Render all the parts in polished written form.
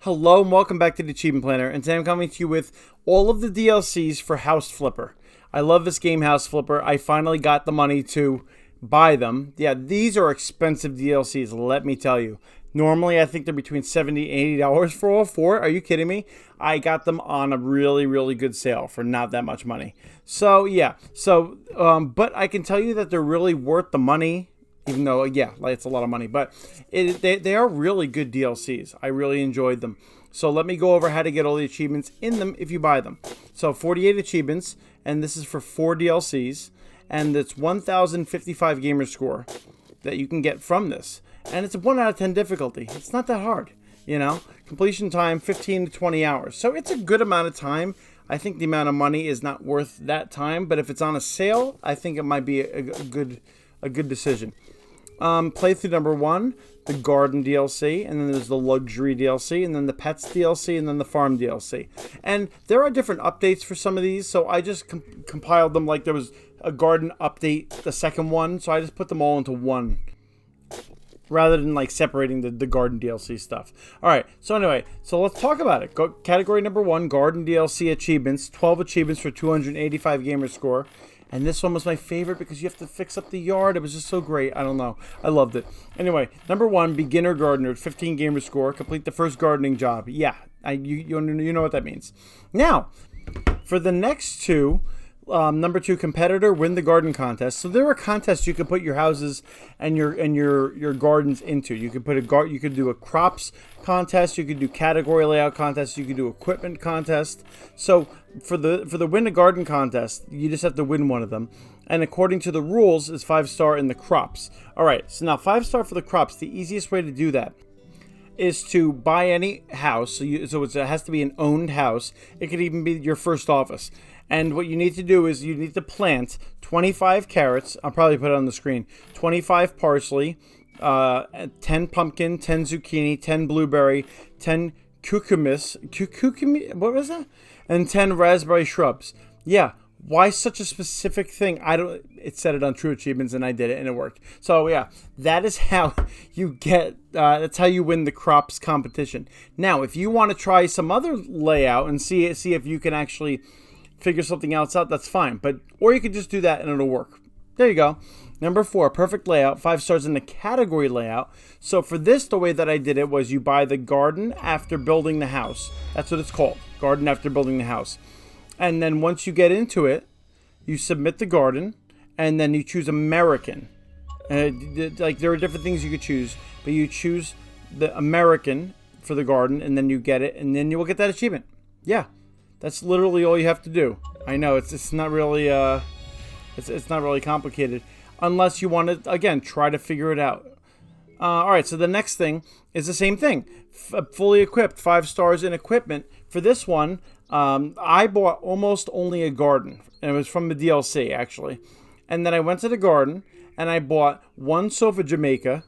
Hello and welcome back to the Achievement Planner, and today I'm coming to you with all of the DLCs for House Flipper. I love this game, House Flipper. I finally got the money to buy them. Yeah, these are expensive DLCs, let me tell you. Normally, I think they're between $70 and $80 for all four. Are you kidding me? I got them on a really good sale for not that much money. So, yeah. But I can tell you that they're really worth the money. Even though, yeah, it's a lot of money. But they are really good DLCs. I really enjoyed them. So let me go over how to get all the achievements in them if you buy them. So 48 achievements, and this is for 4 DLCs. And it's 1,055 gamer score that you can get from this. And it's a 1 out of 10 difficulty. It's not that hard, you know. Completion time, 15 to 20 hours. So it's a good amount of time. I think the amount of money is not worth that time. But if it's on a sale, I think it might be a good decision. Playthrough number 1, the Garden DLC, and then there's the Luxury DLC, and then the Pets DLC, and then the Farm DLC. And there are different updates for some of these, so I just compiled them. Like there was a Garden update, the second one, so I just put them all into one, rather than like separating the Garden DLC stuff. Alright, so anyway, so let's talk about it. Category number 1, Garden DLC achievements, 12 achievements for 285 gamer score. And this one was my favorite because you have to fix up the yard. It was just so great. I don't know. I loved it. Anyway, number 1, beginner gardener, 15 gamer score. Complete the first gardening job. Yeah, you know what that means. Now, for the next two, number 2, competitor, win the garden contest. So there are contests you can put your houses and your gardens into. You could you could do a crops contest. You could do category layout contests. You could do equipment contest. So for the win a garden contest, you just have to win one of them. And according to the rules, is 5-star in the crops. All right. So now 5-star for the crops. The easiest way to do that is to buy any house. So it has to be an owned house. It could even be your first office. And what you need to do is you need to plant 25 carrots. I'll probably put it on the screen. 25 parsley, 10 pumpkin, 10 zucchini, 10 blueberry, 10 cucumis. What was that? And 10 raspberry shrubs. Yeah. Why such a specific thing? It said it on True Achievements, and I did it, and it worked. So yeah, that is how you get. That's how you win the crops competition. Now, if you want to try some other layout and see if you can actually figure something else out, that's fine. Or you could just do that and it'll work. There you go. Number 4, perfect layout, 5 stars in the category layout. So for this, the way that I did it was you buy the garden after building the house. That's what it's called, garden after building the house. And then once you get into it, you submit the garden, and then you choose American. Like there are different things you could choose, but you choose the American for the garden, and then you get it, and then you will get that achievement. Yeah. That's literally all you have to do. I know it's not really it's not really complicated, unless you want to again try to figure it out. All right, so the next thing is the same thing. Fully equipped, 5 stars in equipment. For this one, I bought almost only a garden, and it was from the DLC actually. And then I went to the garden and I bought 1 sofa Jamaica.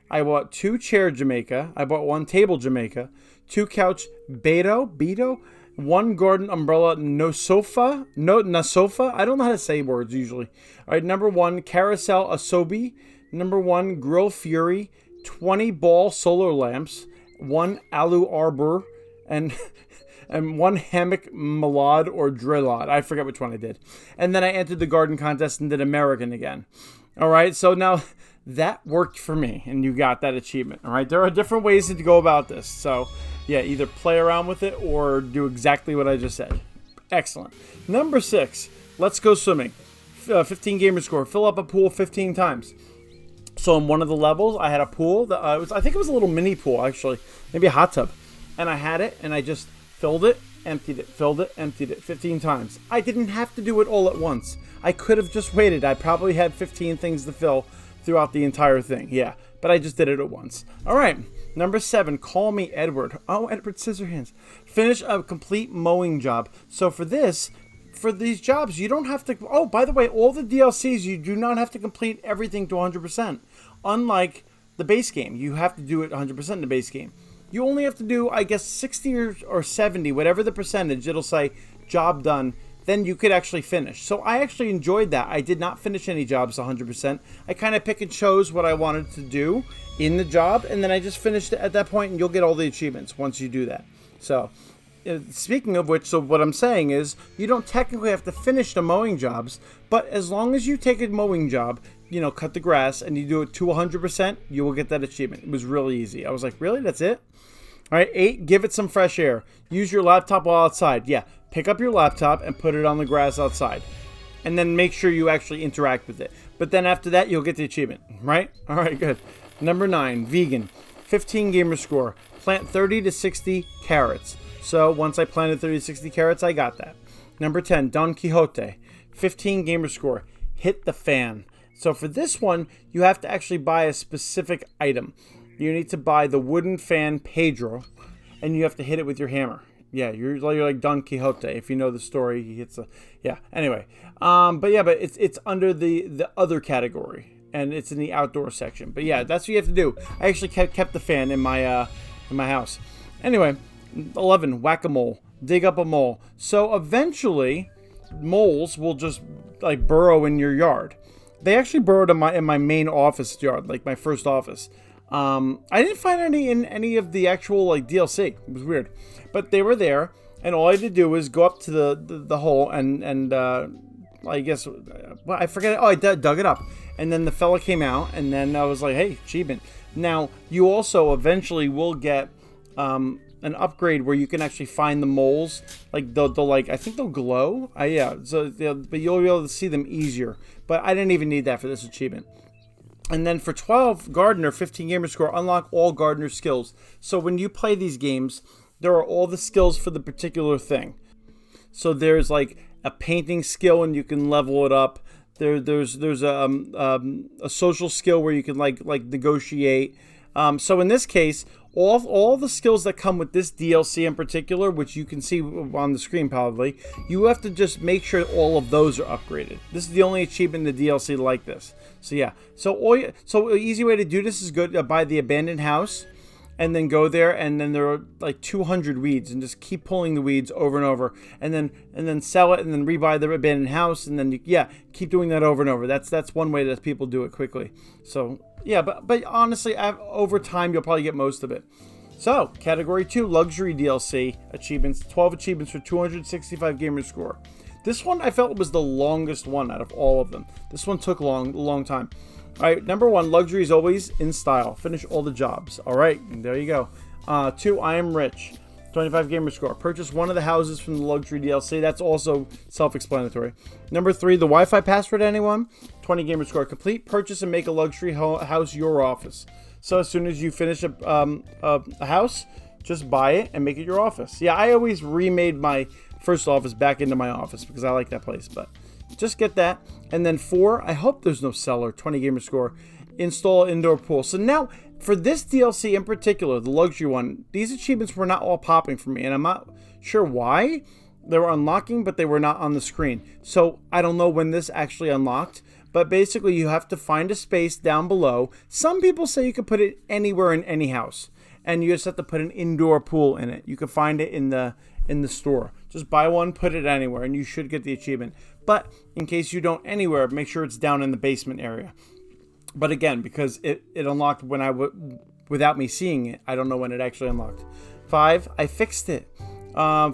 I bought 2 chair Jamaica. I bought 1 table Jamaica, 2 couch Beto. 1 garden umbrella, no sofa. I don't know how to say words usually. All right, number 1, carousel asobi. Number 1, grill fury. 20 ball solar lamps. 1 alu arbor, and 1 hammock malad or drillad. I forget which one I did. And then I entered the garden contest and did American again. All right, so now that worked for me, and you got that achievement. All right, there are different ways to go about this. So yeah, either play around with it or do exactly what I just said. Excellent. Number 6, let's go swimming. 15 gamer score. Fill up a pool 15 times. So in one of the levels, I had a pool. I think it was a little mini pool, actually. Maybe a hot tub. And I had it, and I just filled it, emptied it, filled it, emptied it 15 times. I didn't have to do it all at once. I could have just waited. I probably had 15 things to fill throughout the entire thing. Yeah, but I just did it at once. All right. Number 7, call me Edward. Oh, Edward Scissorhands. Finish a complete mowing job. So for these jobs, you don't have to... Oh, by the way, all the DLCs, you do not have to complete everything to 100%. Unlike the base game, you have to do it 100% in the base game. You only have to do, I guess, 60 or 70, whatever the percentage. It'll say, job done, then you could actually finish. So I actually enjoyed that. I did not finish any jobs 100%. I kind of pick and chose what I wanted to do in the job, and then I just finished it at that point, and you'll get all the achievements once you do that. So speaking of which, so what I'm saying is you don't technically have to finish the mowing jobs, but as long as you take a mowing job, you know, cut the grass, and you do it to 100%, you will get that achievement. It was really easy. I was like, really? That's it? All right, 8, give it some fresh air. Use your laptop while outside. Yeah, pick up your laptop and put it on the grass outside. And then make sure you actually interact with it. But then after that, you'll get the achievement, right? All right, good. Number 9, vegan. 15 gamer score. Plant 30 to 60 carrots. So once I planted 30 to 60 carrots, I got that. Number 10, Don Quixote. 15 gamer score. Hit the fan. So for this one, you have to actually buy a specific item. You need to buy the wooden fan Pedro, and you have to hit it with your hammer. Yeah, you're like Don Quixote. If you know the story, he hits a... Yeah, anyway. But it's under the other category, and it's in the outdoor section. But yeah, that's what you have to do. I actually kept the fan in my house. Anyway, 11, whack-a-mole. Dig up a mole. So eventually, moles will just like burrow in your yard. They actually burrowed in my main office yard, like my first office. I didn't find any in any of the actual like DLC. It was weird, but they were there, and all I had to do was go up to the hole and I guess I forget. Oh, I dug it up, and then the fella came out, and then I was like, hey, achievement. Now you also eventually will get an upgrade where you can actually find the moles. Like they'll like, I think they'll glow. Yeah. So but you'll be able to see them easier. But I didn't even need that for this achievement. And then for 12, Gardener, 15 gamer score, unlock all Gardener skills. So when you play these games, there are all the skills for the particular thing. So there's like a painting skill, and you can level it up. There's a social skill where you can like negotiate. So in this case, all the skills that come with this DLC in particular, which you can see on the screen probably, you have to just make sure all of those are upgraded. This is the only achievement in the DLC like this. So yeah, so an easy way to do this is go buy the abandoned house, and then go there, and then there are like 200 weeds, and just keep pulling the weeds over and over, and then sell it, and then rebuy the abandoned house, and then keep doing that over and over. That's one way that people do it quickly. So yeah, but honestly, over time you'll probably get most of it. So category 2, luxury DLC achievements, 12 achievements for 265 gamer score. This one I felt was the longest one out of all of them. This one took a long time. All right, number 1, luxury is always in style. Finish all the jobs. All right, there you go. 2, I am rich. 25 gamer score. Purchase one of the houses from the luxury DLC. That's also self-explanatory. Number 3, the Wi-Fi password, anyone? 20 gamer score. Complete purchase and make a luxury house your office. So as soon as you finish a house, just buy it and make it your office. Yeah, I always remade my first office back into my office because I like that place, but just get that. And then 4, I hope there's no seller, 20 gamer score. Install indoor pool. So now for this DLC in particular, the luxury one, these achievements were not all popping for me, and I'm not sure why. They were unlocking, but they were not on the screen. So I don't know when this actually unlocked, but basically you have to find a space down below. Some people say you can put it anywhere in any house, and you just have to put an indoor pool in it. You can find it in the store. Just buy one, put it anywhere, and you should get the achievement. But in case you don't anywhere, make sure it's down in the basement area. But again, because it unlocked without me seeing it, I don't know when it actually unlocked. 5, I fixed it.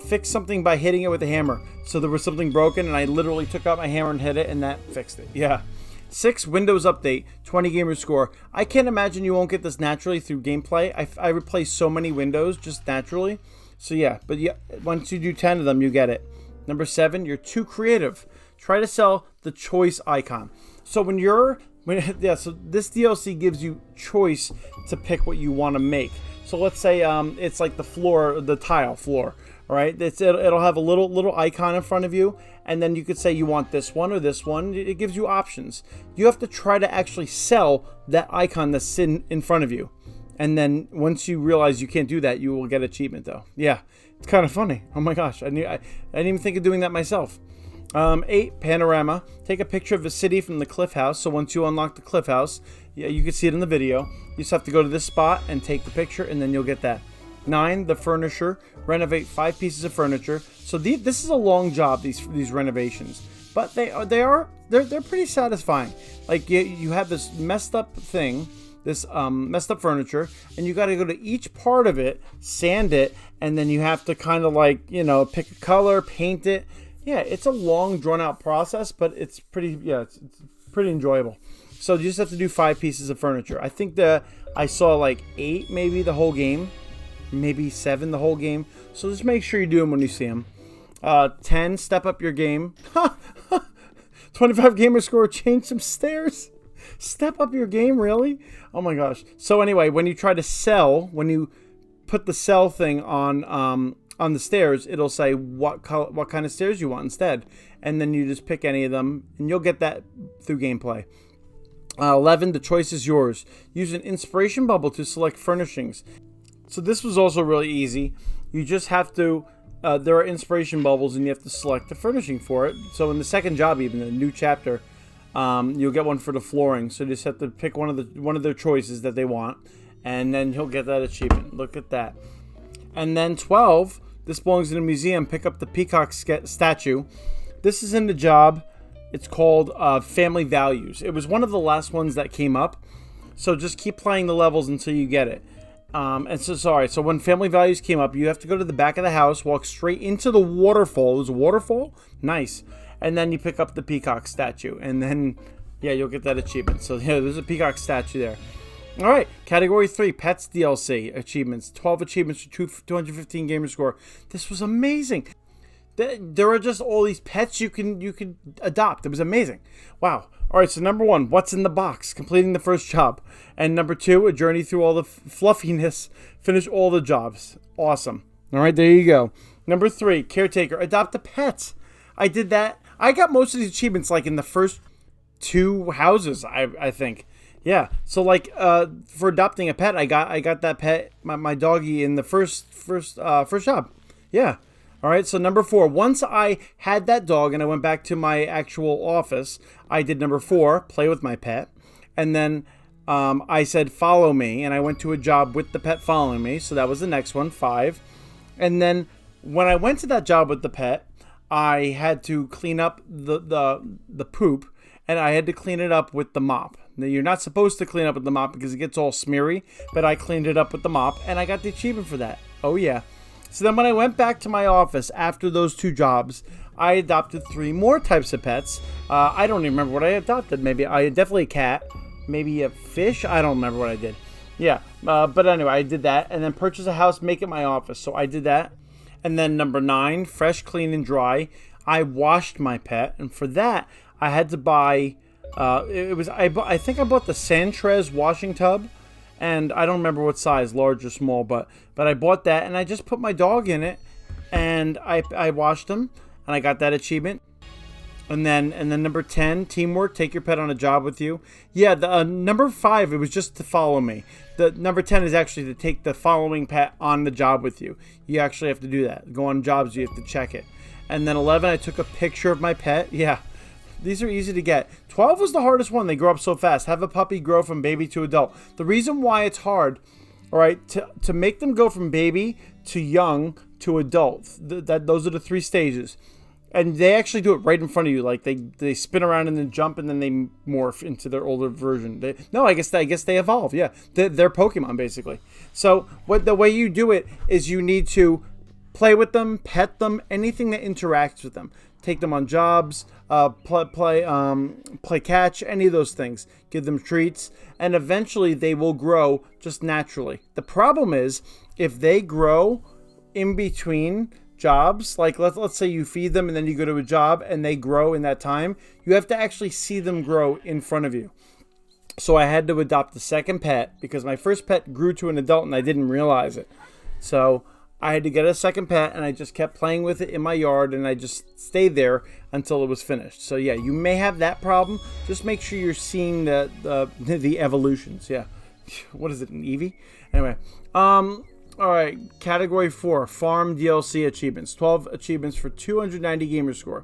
Fixed something by hitting it with a hammer. So there was something broken, and I literally took out my hammer and hit it, and that fixed it. Yeah. 6, Windows Update, 20 gamer score. I can't imagine you won't get this naturally through gameplay. I replaced so many windows just naturally. So yeah, but yeah, once you do 10 of them, you get it. Number 7, you're too creative. Try to sell the choice icon. So so this DLC gives you choice to pick what you want to make. So let's say it's like the tile floor. All right, it'll have a little icon in front of you, and then you could say you want this one or this one. It gives you options. You have to try to actually sell that icon that's in front of you. And then once you realize you can't do that, you will get achievement though. Yeah, it's kind of funny. Oh my gosh, I didn't even think of doing that myself. 8, panorama. Take a picture of the city from the cliff house. So once you unlock the cliff house, yeah, you can see it in the video. You just have to go to this spot and take the picture, and then you'll get that. 9, the furniture. Renovate 5 pieces of furniture. So this is a long job, these renovations, but they're pretty satisfying. Like you have this messed up thing, this messed up furniture, and you got to go to each part of it, sand it, and then you have to kind of like, pick a color, paint it. Yeah, it's a long, drawn-out process, but it's pretty enjoyable. So you just have to do 5 pieces of furniture. I think I saw like 8 maybe the whole game, maybe 7 the whole game. So just make sure you do them when you see them. 10, step up your game. 25 gamer score, change some stairs. Step up your game, really? Oh my gosh. So anyway, when you try to sell, when you put the sell thing on the stairs, it'll say what kind of stairs you want instead, and then you just pick any of them, and you'll get that through gameplay. 11, the choice is yours. Use an inspiration bubble to select furnishings. So this was also really easy. You just have to, there are inspiration bubbles, and you have to select the furnishing for it. So in the second job, even the new chapter, you'll get one for the flooring. So you just have to pick one of their choices that they want, and then you'll get that achievement. Look at that. And then 12, this belongs in a museum. Pick up the peacock statue. This is in the job. It's called Family Values. It was one of the last ones that came up. So just keep playing the levels until you get it. So when Family Values came up, you have to go to the back of the house, walk straight into the waterfall. It was a waterfall? Nice. And then you pick up the peacock stature. And then, you'll get that achievement. So, there's a peacock statue there. All right, category 3, Pets DLC achievements. 12 achievements for 215 gamer score. This was amazing. There are just all these pets you can adopt. It was amazing. Wow. All right, so number 1, what's in the box? Completing the first job. And number 2, a journey through all the fluffiness. Finish all the jobs. Awesome. All right, there you go. Number 3, caretaker. Adopt a pet. I did that. I got most of these achievements like in the first 2 houses, I think. Yeah. So like for adopting a pet, I got that pet, my doggy, in the first job. Yeah. All right. So number 4. Once I had that dog and I went back to my actual office, I did number 4, play with my pet, and then I said follow me, and I went to a job with the pet following me. So that was the next one, 5. And then when I went to that job with the pet, I had to clean up the poop, and I had to clean it up with the mop. Now, you're not supposed to clean up with the mop because it gets all smeary, but I cleaned it up with the mop, and I got the achievement for that. Oh, yeah. So then when I went back to my office after those 2 jobs, I adopted 3 more types of pets. I don't even remember what I adopted. Definitely a cat, maybe a fish. I don't remember what I did. Yeah, but anyway, I did that, and then purchase a house, make it my office. So I did that. And then number 9, fresh, clean, and dry. I washed my pet, and for that, I had to buy. I think I bought the Santrez washing tub, and I don't remember what size, large or small, but I bought that, and I just put my dog in it, and I washed him, and I got that achievement. And then number 10, teamwork. Take your pet on a job with you. Yeah, the number 5, it was just to follow me. The number 10 is actually to take the following pet on the job with you. You actually have to do that. Go on jobs, you have to check it. And then 11, I took a picture of my pet. Yeah, these are easy to get. 12 was the hardest one. They grow up so fast. Have a puppy grow from baby to adult. The reason why it's hard, all right, to make them go from baby to young to adult, those are the 3 stages. And they actually do it right in front of you. Like they spin around and then jump, and then they morph into their older version. I guess they evolve. Yeah, they're Pokemon basically. So the way you do it is you need to play with them, pet them, anything that interacts with them. Take them on jobs, play catch, any of those things. Give them treats, and eventually they will grow just naturally. The problem is if they grow in between jobs, like let's say you feed them and then you go to a job and they grow in that time, you have to actually see them grow in front of you. So I had to adopt a second pet because my first pet grew to an adult and I didn't realize it. So I had to get a second pet, and I just kept playing with it in my yard, and I just stayed there until it was finished. So yeah, you may have that problem. Just make sure you're seeing the evolutions. Yeah. What is it, an Eevee? Anyway, all right, category 4, farm DLC achievements. 12 achievements for 290 gamer score.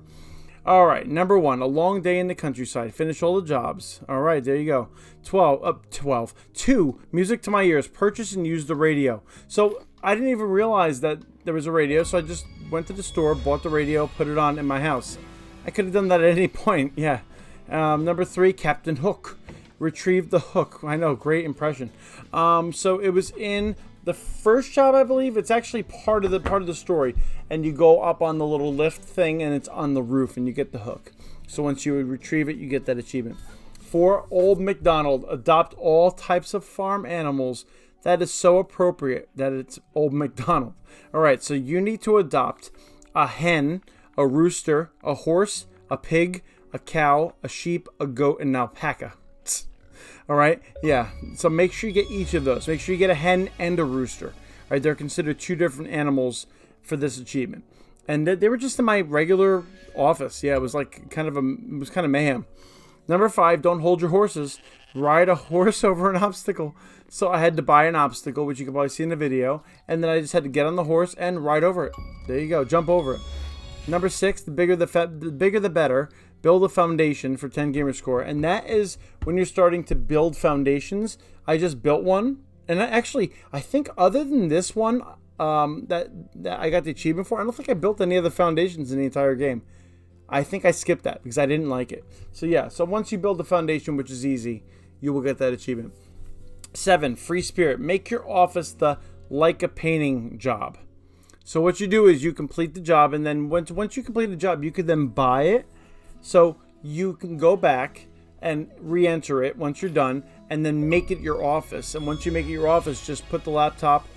All right, number 1, a long day in the countryside. Finish all the jobs. All right, there you go. 12. 2, music to my ears. Purchase and use the radio. So I didn't even realize that there was a radio, so I just went to the store, bought the radio, put it on in my house. I could have done that at any point, yeah. Number 3, Captain Hook. Retrieve the hook. I know, great impression. So it was in the first job, I believe. It's actually part of the story, and you go up on the little lift thing, and it's on the roof, and you get the hook. So once you retrieve it, you get that achievement. 4, Old MacDonald. Adopt all types of farm animals. That is so appropriate that it's Old MacDonald. All right, so you need to adopt a hen, a rooster, a horse, a pig, a cow, a sheep, a goat, and an alpaca. All right, yeah. So make sure you get each of those. Make sure you get a hen and a rooster. All right, they're considered 2 different animals for this achievement, and they were just in my regular office. Yeah, it was like kind of mayhem. Number 5, don't hold your horses. Ride a horse over an obstacle. So I had to buy an obstacle, which you can probably see in the video, and then I just had to get on the horse and ride over it. There you go, jump over it. Number 6, the bigger the better. Build a foundation for 10 gamer score, and that is when you're starting to build foundations. I just built one, and I think other than this one that I got the achievement for, I don't think I built any other foundations in the entire game. I think I skipped that because I didn't like it. So yeah, so once you build the foundation, which is easy, you will get that achievement. 7, free spirit. Make your office the like a painting job. So what you do is you complete the job, and then once you complete the job, you could then buy it. So you can go back and re-enter it once you're done, and then make it your office. And once you make it your office, just put the laptop.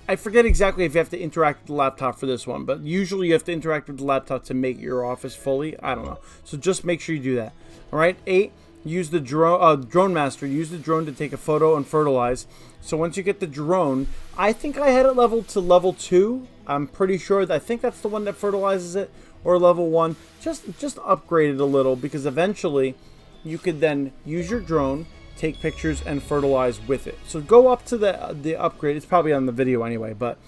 I forget exactly if you have to interact with the laptop for this one, but usually you have to interact with the laptop to make your office fully. I don't know. So just make sure you do that. All right. 8, use the drone master. Use the drone to take a photo and fertilize. So once you get the drone, I think I had it leveled to level 2. I'm pretty sure. I think that's the one that fertilizes it. Or level 1, just upgrade it a little, because eventually you could then use your drone, take pictures, and fertilize with it. So go up to the upgrade. It's probably on the video anyway, but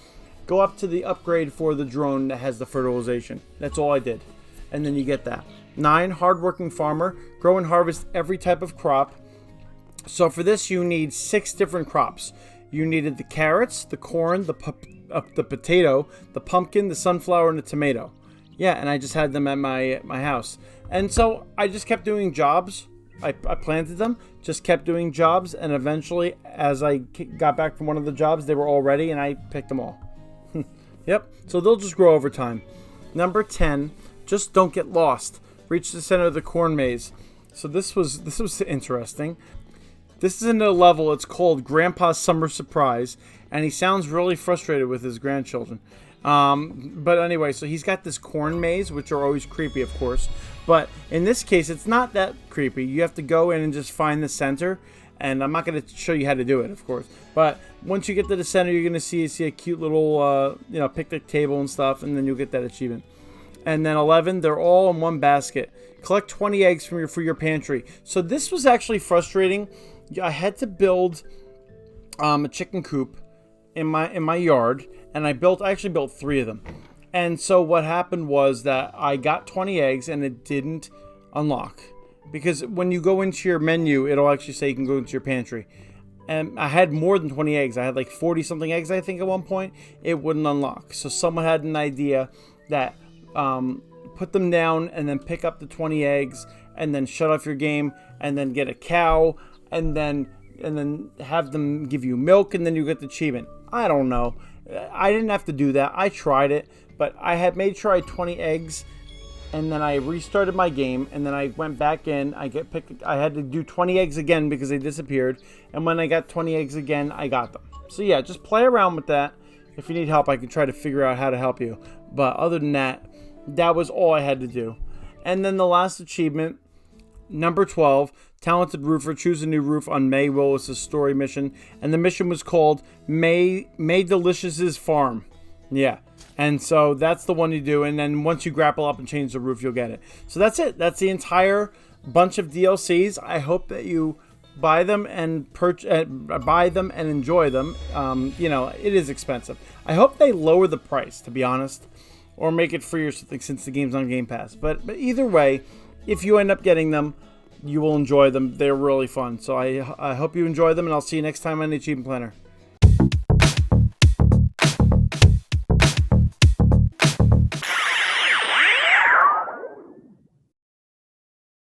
go up to the upgrade for the drone that has the fertilization. That's all I did, and then you get that. 9, hardworking farmer. Grow and harvest every type of crop. So for this, you need 6 different crops. You needed the carrots, the corn, the potato, the pumpkin, the sunflower, and the tomato. Yeah, and I just had them at my house. And so I just kept doing jobs. I planted them, just kept doing jobs, and eventually, as I got back from one of the jobs, they were all ready, and I picked them all. Yep, so they'll just grow over time. Number 10, just don't get lost. Reach the center of the corn maze. So this was interesting. This is in a level, it's called Grandpa's Summer Surprise, and he sounds really frustrated with his grandchildren. But anyway, so he's got this corn maze, which are always creepy, of course. But in this case, it's not that creepy. You have to go in and just find the center. And I'm not going to show you how to do it, of course. But once you get to the center, you're going to see a cute little, picnic table and stuff. And then you'll get that achievement. And then 11, they're all in one basket. Collect 20 eggs for your pantry. So this was actually frustrating. I had to build a chicken coop in my yard, and I actually built 3 of them. And so what happened was that I got 20 eggs and it didn't unlock, because when you go into your menu, it'll actually say you can go into your pantry. And I had more than 20 eggs. I had like 40 something eggs, I think, at one point. It wouldn't unlock. So someone had an idea that put them down and then pick up the 20 eggs and then shut off your game and then get a cow and then have them give you milk, and then you get the achievement. I don't know. I didn't have to do that. I tried it, but I had made sure I had 20 eggs, and then I restarted my game, and then I went back in. I had to do 20 eggs again because they disappeared, and when I got 20 eggs again, I got them. So yeah, just play around with that. If you need help, I can try to figure out how to help you. But other than that, that was all I had to do. And then the last achievement, number 12, Talented Roofer. Choose a new roof on May Willis's story mission. And the mission was called May Delicious's Farm. Yeah. And so that's the one you do. And then once you grapple up and change the roof, you'll get it. So that's it. That's the entire bunch of DLCs. I hope that you buy them and enjoy them. It is expensive. I hope they lower the price, to be honest, or make it free or something, since the game's on Game Pass. But either way, if you end up getting them, you will enjoy them. They're really fun. So I hope you enjoy them, and I'll see you next time on the Achievement Planner.